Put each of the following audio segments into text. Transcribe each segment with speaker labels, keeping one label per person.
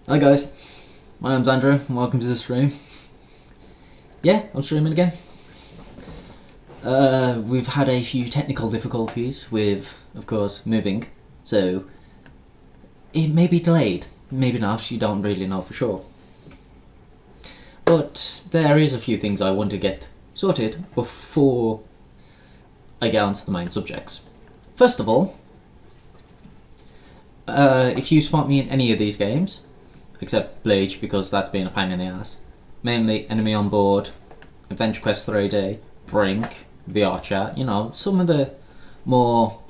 Speaker 1: Hi guys, my name's Andrew and welcome to the stream. Yeah, I'm streaming again. We've had a few technical difficulties with, of course, moving, so it may be delayed, maybe not, you don't really know for sure. But there is a few things I want to get sorted before I get onto the main subjects. First of all, if you spot me in any of these games, except Bleach because that's been a pain in the ass, mainly Enemy on Board, Adventure Quest 3D, Brink, VR Chat, some of the more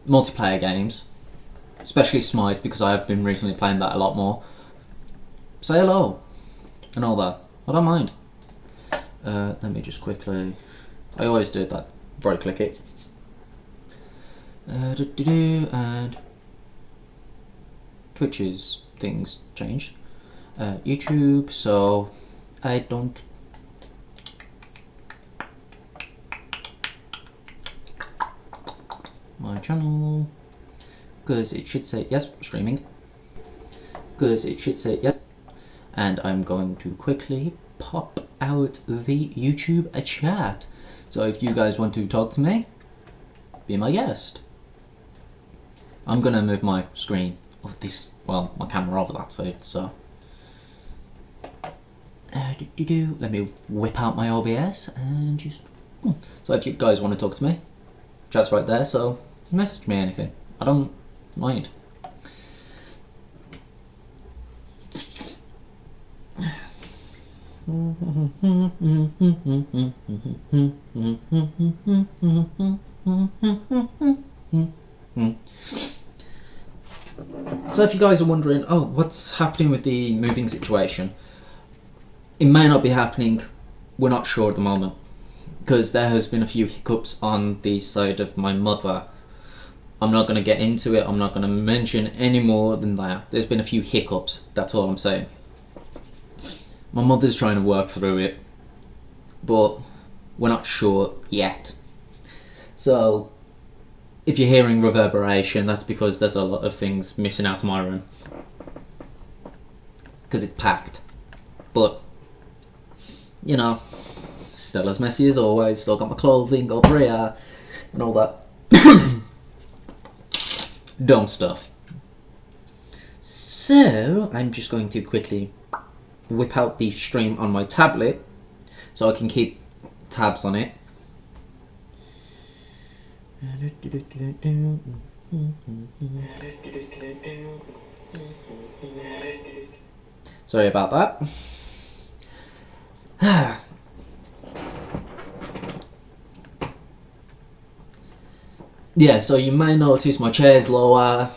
Speaker 1: multiplayer games, especially Smite because I have been recently playing that a lot more. Say hello and all that. I don't mind. Let me just quickly. I always do that. Right click it. And Twitch's things changed. YouTube, so I don't. My channel, because it should say yes, streaming. Because it should say yes, and I'm going to quickly pop out the YouTube chat. So if you guys want to talk to me, be my guest. I'm gonna move my screen of this, well, my camera over that side. So let me whip out my OBS and just. So if you guys want to talk to me, chat's right there. So message me anything. I don't mind. So if you guys are wondering, oh, what's happening with the moving situation? It may not be happening. We're not sure at the moment because there has been a few hiccups on the side of my mother. I'm not going to get into it. I'm not going to mention any more than that. There's been a few hiccups. That's all I'm saying. My mother's trying to work through it, but we're not sure yet. So if you're hearing reverberation, that's because there's a lot of things missing out of my room because it's packed. But still as messy as always. Still got my clothing over here and all that dumb stuff. So I'm just going to quickly whip out the stream on my tablet so I can keep tabs on it. Sorry about that. Yeah, so you may notice my chair's lower,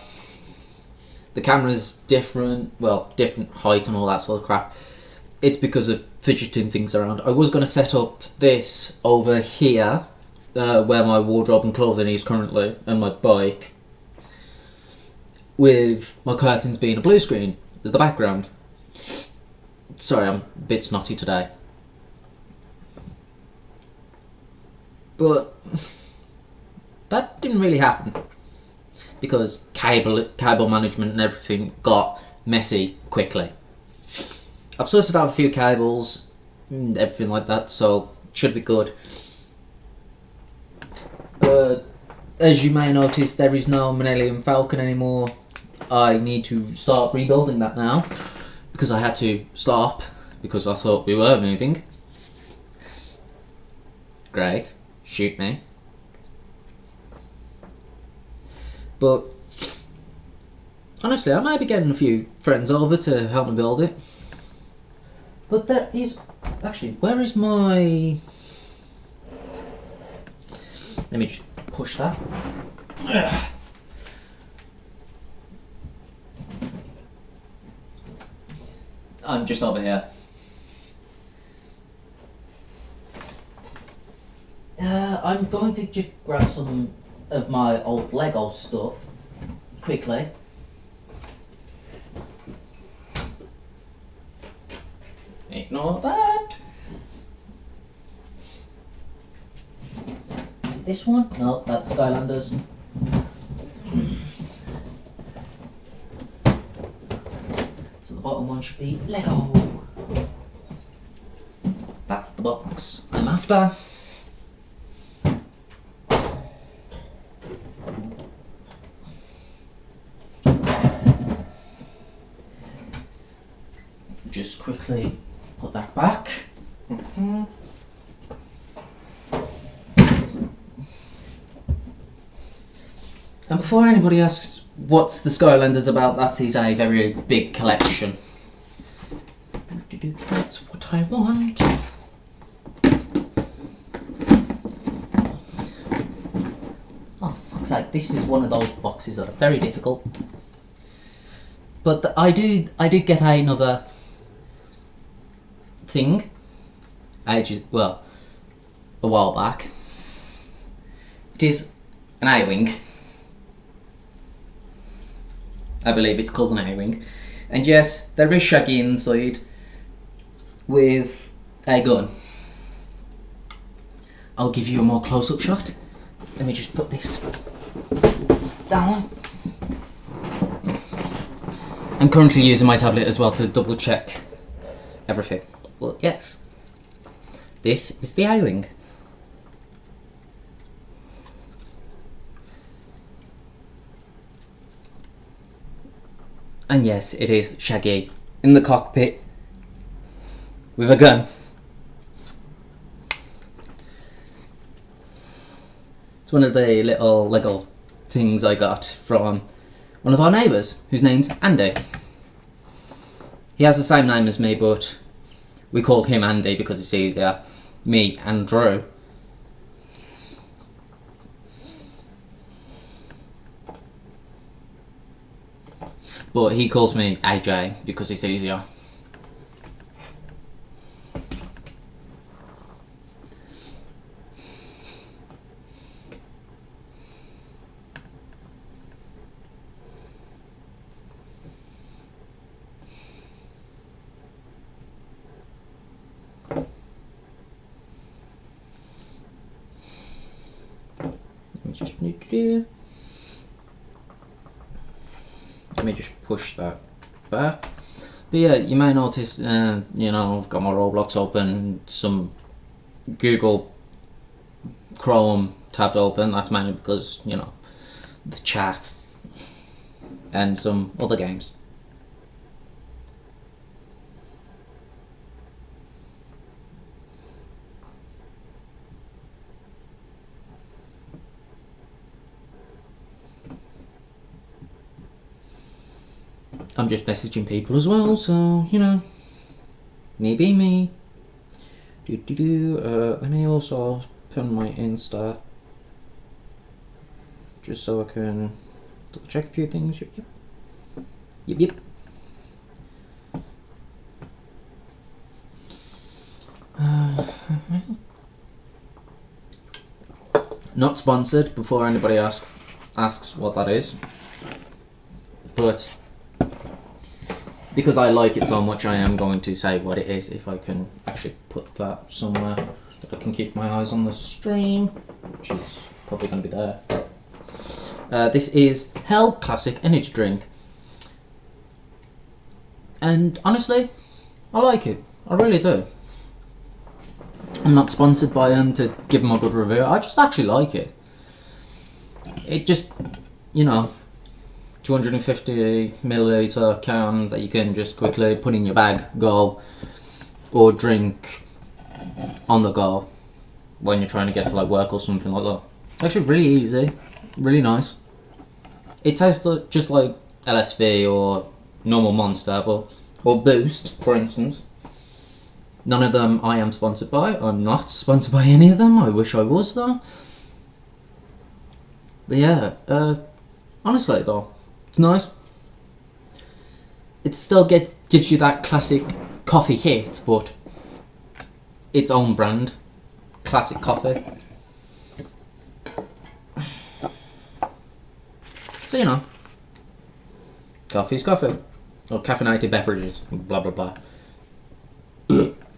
Speaker 1: the camera's different, different height and all that sort of crap. It's because of fidgeting things around. I was going to set up this over here, where my wardrobe and clothing is currently, and my bike, with my curtains being a blue screen as the background. Sorry, I'm a bit snotty today. But that didn't really happen because cable management and everything got messy quickly. I've sorted out a few cables and everything like that, so should be good. As you may notice, there is no Millennium Falcon anymore. I need to start rebuilding that now because I had to stop because I thought we were moving. Great, shoot me. But honestly, I might be getting a few friends over to help me build it. But there is actually, where is my? Let me just push that. I'm just over here. I'm going to just grab some of my old Lego stuff quickly. Ignore that. Is it this one? No, that's Skylanders. So one should be Lego. That's the box I'm after. Just quickly put that back. And before anybody asks what's the Skylanders about, that is a very big collection. That's what I want. Oh, for fuck's sake, this is one of those boxes that are very difficult. But I did get another thing, a while back. It is an A-Wing. I believe it's called an A-Wing. And yes, there is Shaggy inside with a gun. I'll give you a more close-up shot. Let me just put this down. I'm currently using my tablet as well to double check everything. Well, yes. This is the A-Wing. And yes, it is Shaggy in the cockpit with a gun. It's one of the little Lego things I got from one of our neighbours, whose name's Andy. He has the same name as me, but we call him Andy because it's easier. Me, Andrew. But he calls me AJ because it's easier. Let me just push that back. But yeah, you may notice, I've got my Roblox open, some Google Chrome tabs open. That's mainly because, the chat and some other games. I'm just messaging people as well, so, me be me. Let me also pin my Insta, just so I can double check a few things. Yep. Not sponsored, before anybody asks what that is, but because I like it so much, I am going to say what it is, if I can actually put that somewhere that I can keep my eyes on the stream, which is probably going to be there. This is Hell Classic Energy Drink. And honestly, I like it. I really do. I'm not sponsored by them to give them a good review. I just actually like it. It just, 250 milliliter can that you can just quickly put in your bag, go, or drink on the go when you're trying to get to work or something like that. It's actually really easy, really nice. It tastes just like LSV or normal Monster, or Boost, for instance. None of them I am sponsored by. I'm not sponsored by any of them. I wish I was though. But yeah, honestly though, it's nice. It still gives you that classic coffee hit, but its own brand. Classic coffee. So, coffee is coffee. Or caffeinated beverages. Blah, blah, blah.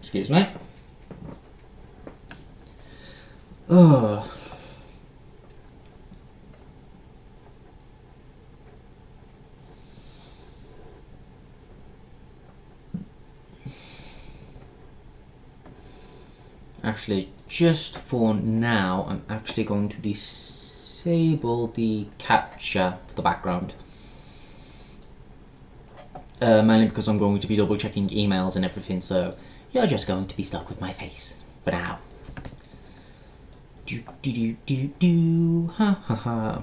Speaker 1: Excuse me. Oh. actually, just for now, I'm actually going to disable the capture for the background. Mainly because I'm going to be double checking emails and everything, so you're just going to be stuck with my face for now. Do do do do do, ha ha ha.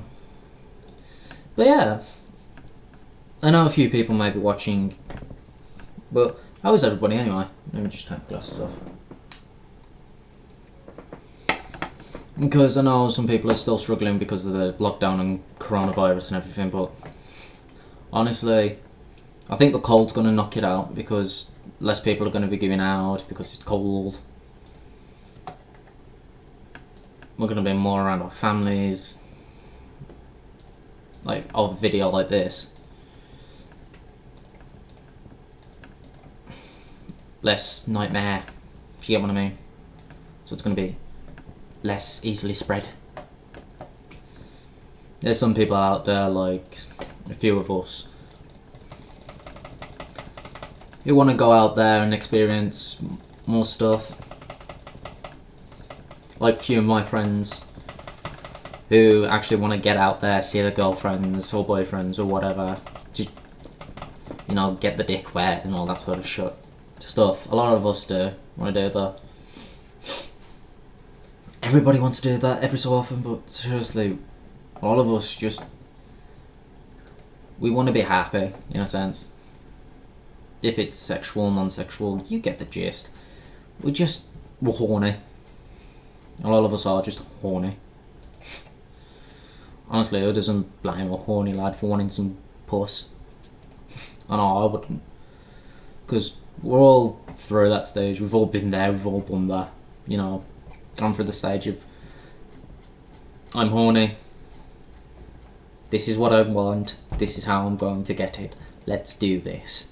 Speaker 1: But yeah, I know a few people may be watching, but how is everybody anyway? Let me just take my glasses off. Because I know some people are still struggling because of the lockdown and coronavirus and everything, but honestly, I think the cold's going to knock it out because less people are going to be going out because it's cold. We're going to be more around our families, like of a video like this. Less nightmare, if you get what I mean. So it's going to be less easily spread. There's some people out there, like a few of us, who want to go out there and experience more stuff. Like a few of my friends who actually want to get out there, see their girlfriends or boyfriends or whatever, to, you know, get the dick wet and all that sort of stuff. A lot of us do want to do that. Everybody wants to do that every so often, but seriously, all of us just, we want to be happy, in a sense. If it's sexual, non-sexual, you get the gist. We're horny. A lot of us are just horny. Honestly, who doesn't blame a horny lad for wanting some puss? I know I wouldn't. Because we're all through that stage. We've all been there, we've all done that. You know, gone through the stage of, I'm horny. This is what I want. This is how I'm going to get it. Let's do this.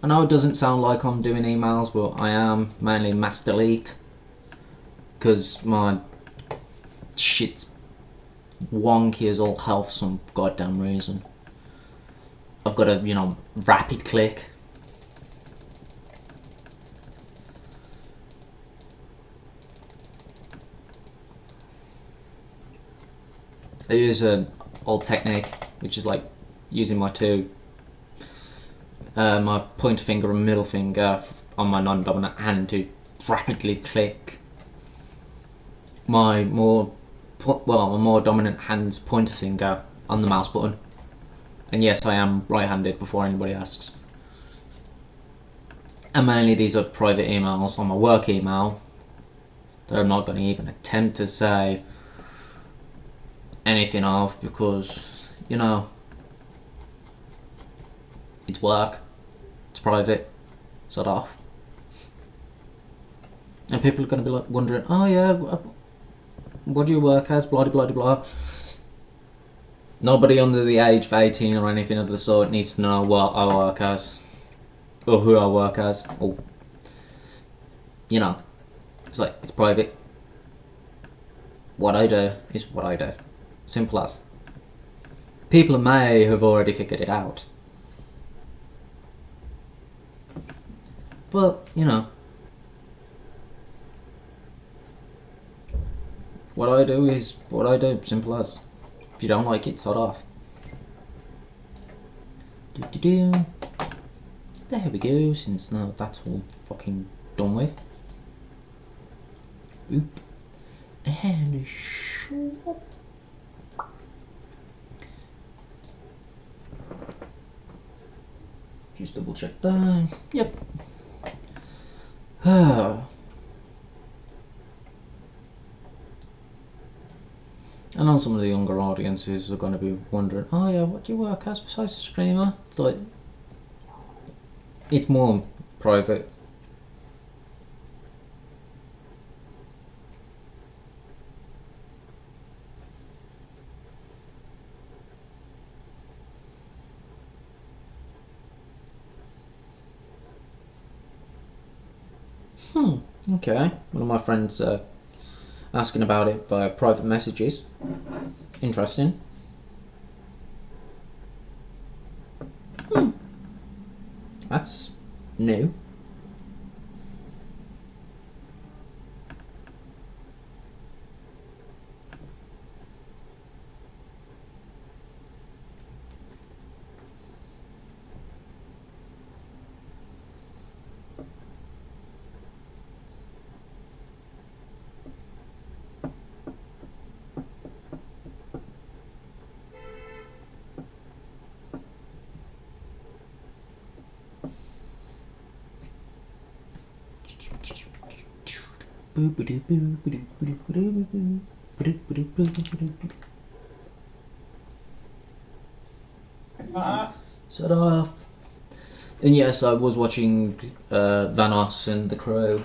Speaker 1: I know it doesn't sound like I'm doing emails, but I am mainly mass delete because my shit's wonky as all hell for some goddamn reason. I've got to, you know, rapid click. I use an old technique, which is like using my my pointer finger and middle finger on my non-dominant hand to rapidly click my more dominant hand's pointer finger on the mouse button. And yes, I am right-handed before anybody asks. And mainly these are private emails on my work email that I'm not going to even attempt to say anything of because, you know, it's work. It's private, sort of. And people are going to be like wondering, oh yeah, what do you work as, blah blah blah. Nobody under the age of 18 or anything of the sort needs to know what I work as, or who I work as, or, you know, it's like, it's private. What I do is what I do. Simple as. People may have already figured it out. But, you know, what I do is what I do, simple as. If you don't like it, sod off. There we go, since now that's all fucking done with. Oop. And show. Just double check that. Yep. I know some of the younger audiences are going to be wondering, oh yeah, what do you work as besides a streamer? Like, it's more private. Okay. One of my friends asking about it via private messages. Interesting. That's new. Set off. And yes, I was watching Vanoss and The Crow.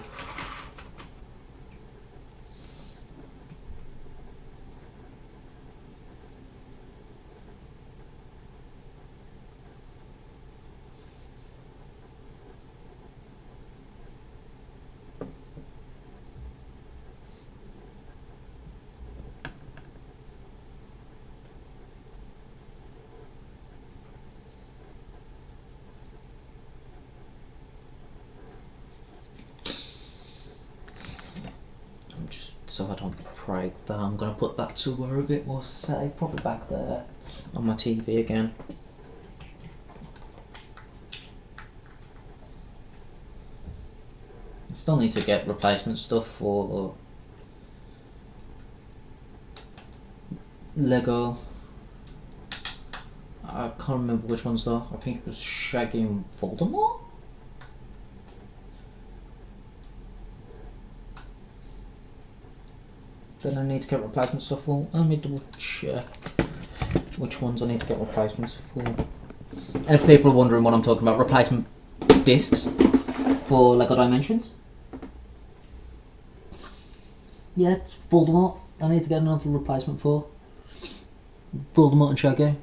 Speaker 1: So I don't break that, I'm going to put that to where a bit more safe, probably back there on my TV again. I still need to get replacement stuff for Lego. I can't remember which ones though. I think it was Shaggy and Voldemort? Then I need to get replacement stuff for. Let me double check which ones I need to get replacements for. And if people are wondering what I'm talking about, replacement discs for Lego Dimensions. Yeah, it's Voldemort. I need to get another replacement for Voldemort and Shaggy.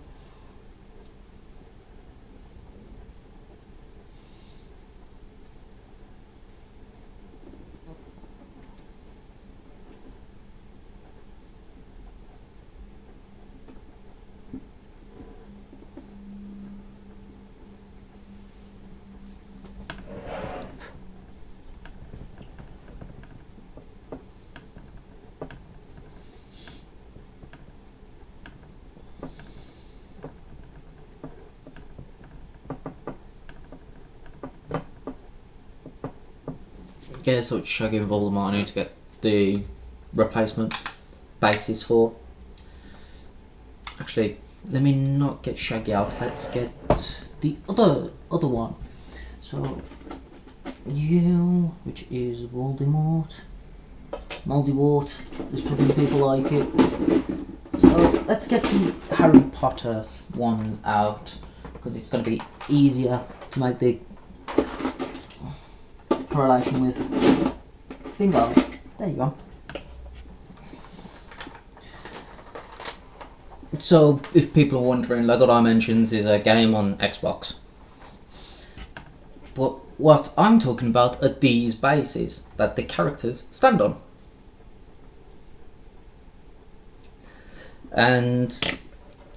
Speaker 1: Yeah, so it's Shaggy and Voldemort I need to get the replacement bases for. Actually, let me not get Shaggy out, let's get the other one. So, you, which is Voldemort, Moldywort, there's probably people like it. So, let's get the Harry Potter one out, because it's going to be easier to make the correlation with. Bingo. There you go. So, if people are wondering, Lego Dimensions is a game on Xbox. But what I'm talking about are these bases that the characters stand on. And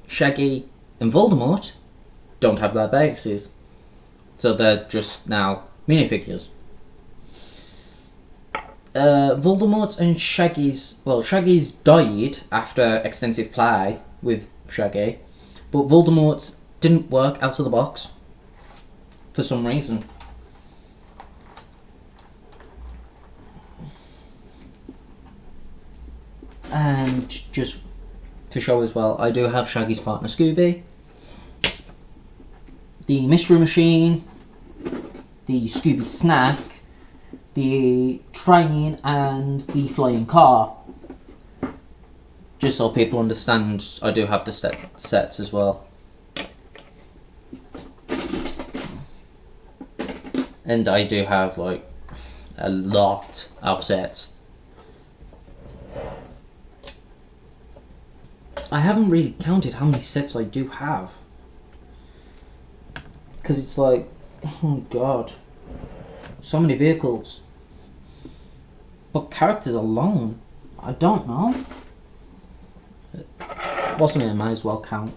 Speaker 1: Shaggy and Voldemort don't have their bases. So they're just now minifigures. Voldemort and Shaggy's died after extensive play with Shaggy, but Voldemort's didn't work out of the box for some reason. And just to show as well, I do have Shaggy's partner Scooby, the Mystery Machine,
Speaker 2: the Scooby Snack, the train, and the flying car.
Speaker 1: Just so people understand, I do have the sets as well. And I do have like a lot of sets. I haven't really counted how many sets I do have. Because it's like, oh god, so many vehicles. But characters alone, I don't know. What's something I might as well count.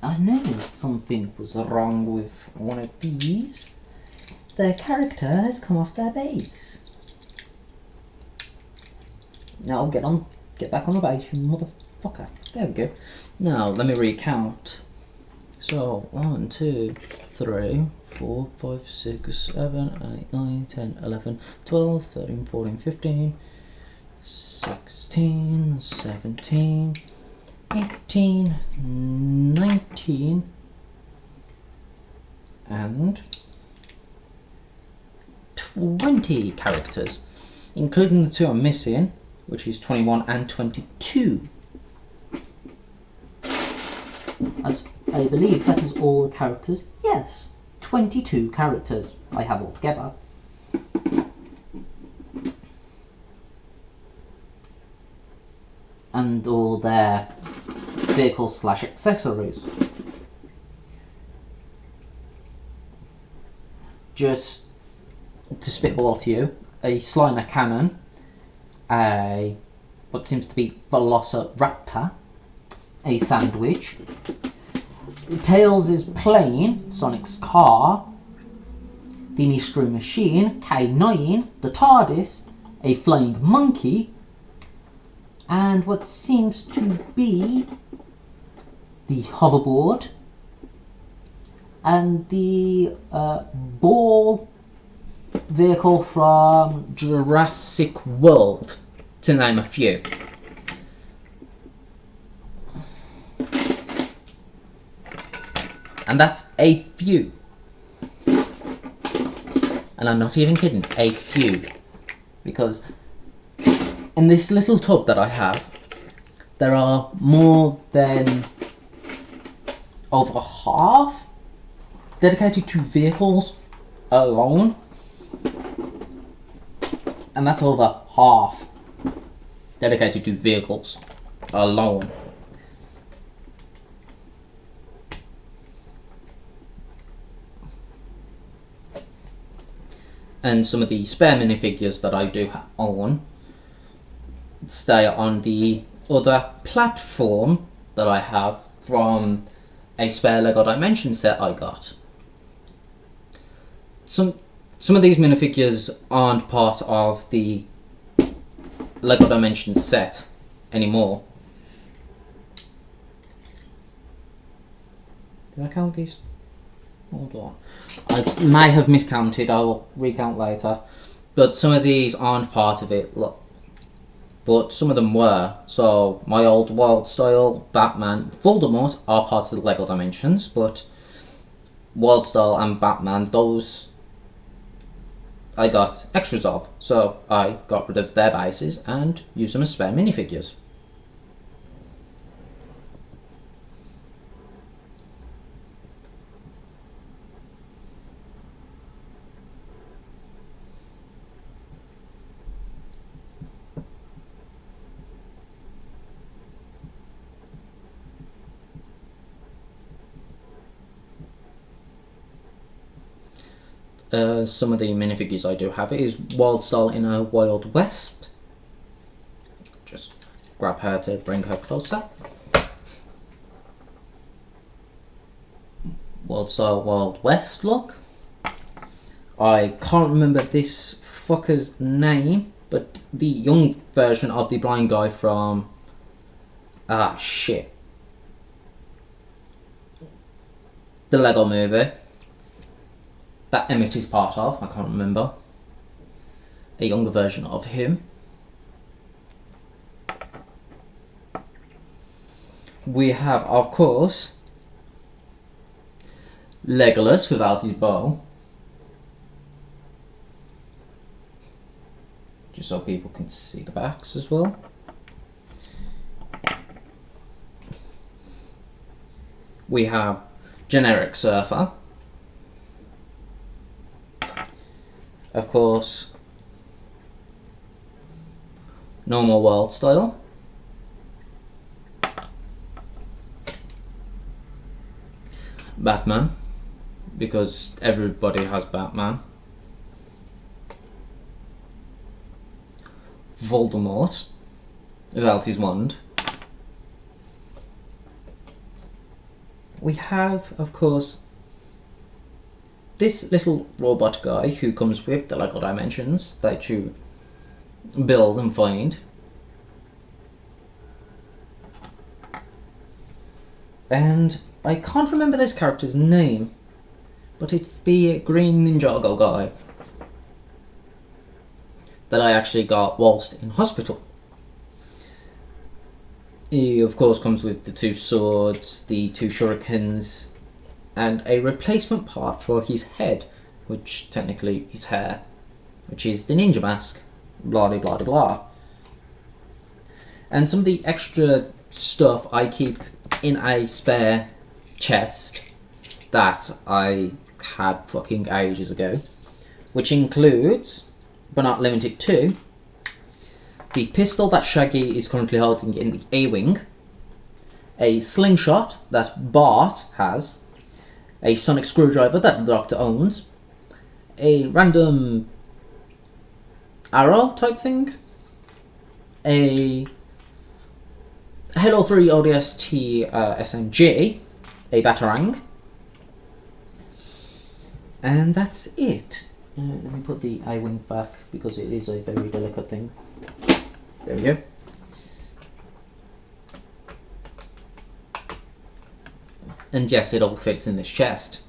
Speaker 2: I knew something was wrong with one of these. Their character has come off their base. Now get back on the base, you motherfucker. There we go.
Speaker 1: Now, let me recount. So, 1, 2, 3, 4, 5, 6, 7, 8, 9, 10, 11, 12, 13, 14, 15, 16, 17, 18, 19, and 20 characters, including the two I'm missing, which is 21 and 22.
Speaker 2: As I believe that is all the characters. Yes, 22 characters I have altogether. And all their vehicles / accessories. Just to spitball a few, a Slimer cannon, a what seems to be Velociraptor, a sandwich, Tails' is plane, Sonic's car, the Mystery Machine, K9, the TARDIS, a flying monkey, and what seems to be the hoverboard, and the ball vehicle from
Speaker 1: Jurassic World, to name a few. And that's a few. And I'm not even kidding, a few. Because in this little tub that I have, there are more than over half dedicated to vehicles alone. And that's over half dedicated to vehicles alone. And some of the spare minifigures that I do own stay on the other platform that I have from a spare LEGO Dimensions set I got. Some of these minifigures aren't part of the LEGO Dimensions set anymore. Did I count these? Hold on. I may have miscounted, I will recount later. But some of these aren't part of it, look. But some of them were. So, my old Wild Style, Batman, Voldemort are parts of the LEGO Dimensions, but Wild Style and Batman, those I got extras of. So, I got rid of their bases and used them as spare minifigures. some of the minifigures I do have is Wildstyle in a Wild West. Just grab her to bring her closer. Wildstyle Wild West look. I can't remember this fucker's name, but the young version of the blind guy from... Ah, shit. The Lego Movie. That Emmett is part of, I can't remember. A younger version of him. We have, of course, Legolas without his bow. Just so people can see the backs as well. We have Generic Surfer. Of course, Normal Wildstyle. Batman, because everybody has Batman. Voldemort, without his wand. We have, of course, this little robot guy who comes with the Lego Dimensions that you build and find. And I can't remember this character's name, but it's the Green Ninjago guy that I actually got whilst in hospital. He of course comes with the 2 swords, the 2 shurikens, and a replacement part for his head, which technically his hair, which is the ninja mask, blah blah blah blah. And some of the extra stuff I keep in a spare chest that I had fucking ages ago, which includes, but not limited to, the pistol that Shaggy is currently holding in the A-Wing, a slingshot that Bart has, a sonic screwdriver that the Doctor owns, a random arrow type thing, a Halo 3 ODST SMG, a Batarang, and that's it. Let me put the A-Wing back because it is a very delicate thing. There we go. And yes, it all fits in this chest.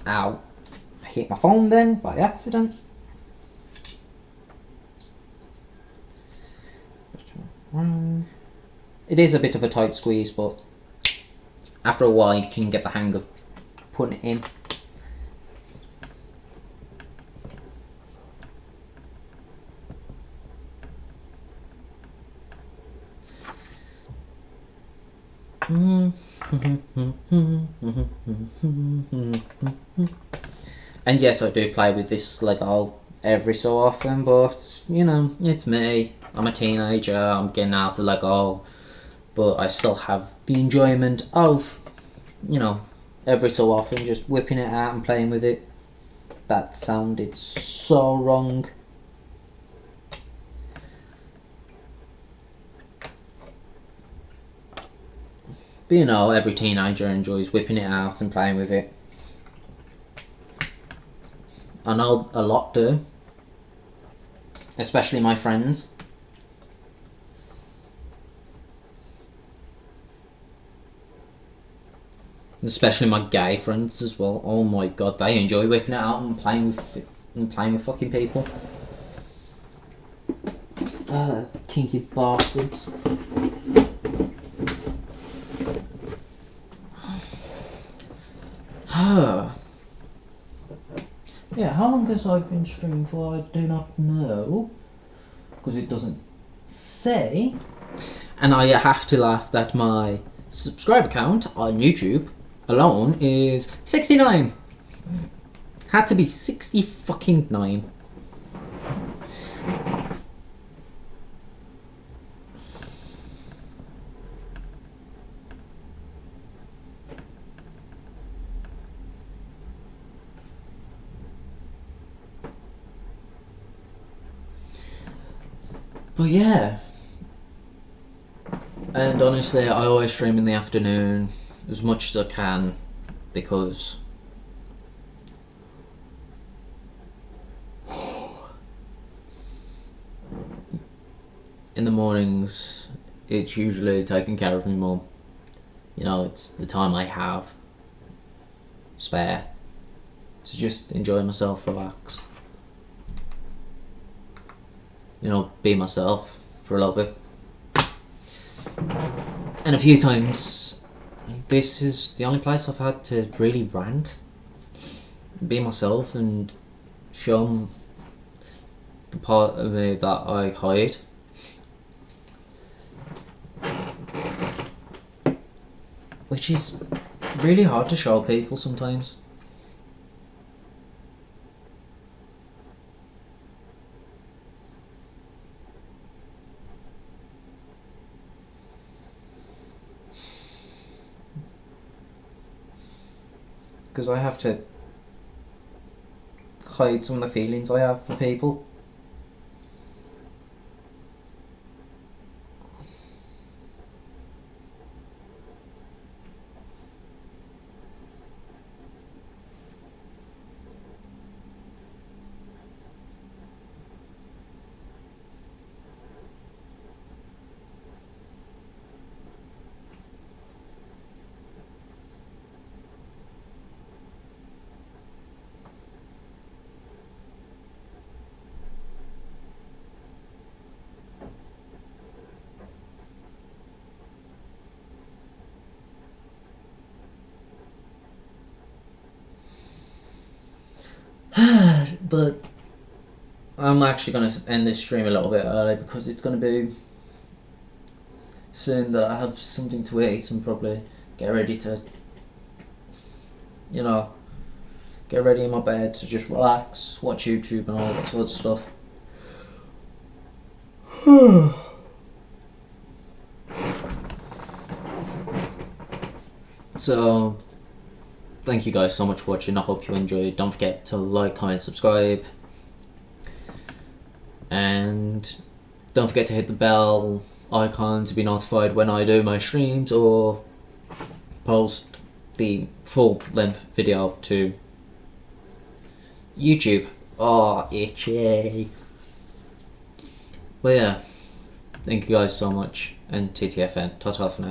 Speaker 1: Ow. I hit my phone then by accident. It is a bit of a tight squeeze, but after a while you can get the hang of putting it in. And yes, I do play with this Lego every so often, but you know, it's me. I'm a teenager, I'm getting out of Lego, but I still have the enjoyment of, you know, every so often just whipping it out and playing with it. That sounded so wrong. But you know, every teenager enjoys whipping it out and playing with it. I know a lot do. Especially my friends. Especially my gay friends as well. Oh my god, they enjoy whipping it out and playing with fucking people. Kinky bastards. Yeah, how long has I been streaming for? I do not know, because it doesn't say. And I have to laugh that my subscriber count on YouTube alone is 69. Had to be 60 fucking 9. But yeah. And honestly, I always stream in the afternoon as much as I can because in the mornings it's usually taking care of my mum. You know, it's the time I have spare to just enjoy myself, relax. You know, be myself for a little bit. And a few times, this is the only place I've had to really rant, be myself, and show 'em the part of me that I hide. Which is really hard to show people sometimes. Because I have to hide some of the feelings I have for people. But I'm actually going to end this stream a little bit early because it's going to be soon that I have something to eat and probably get ready to, you know, get ready in my bed to just relax, watch YouTube and all that sort of stuff. So, thank you guys so much for watching. I hope you enjoyed. Don't forget to like, comment, subscribe. And don't forget to hit the bell icon to be notified when I do my streams or post the full length video to YouTube. Oh, itchy. But yeah, thank you guys so much, and TTFN. Ta-ta for now.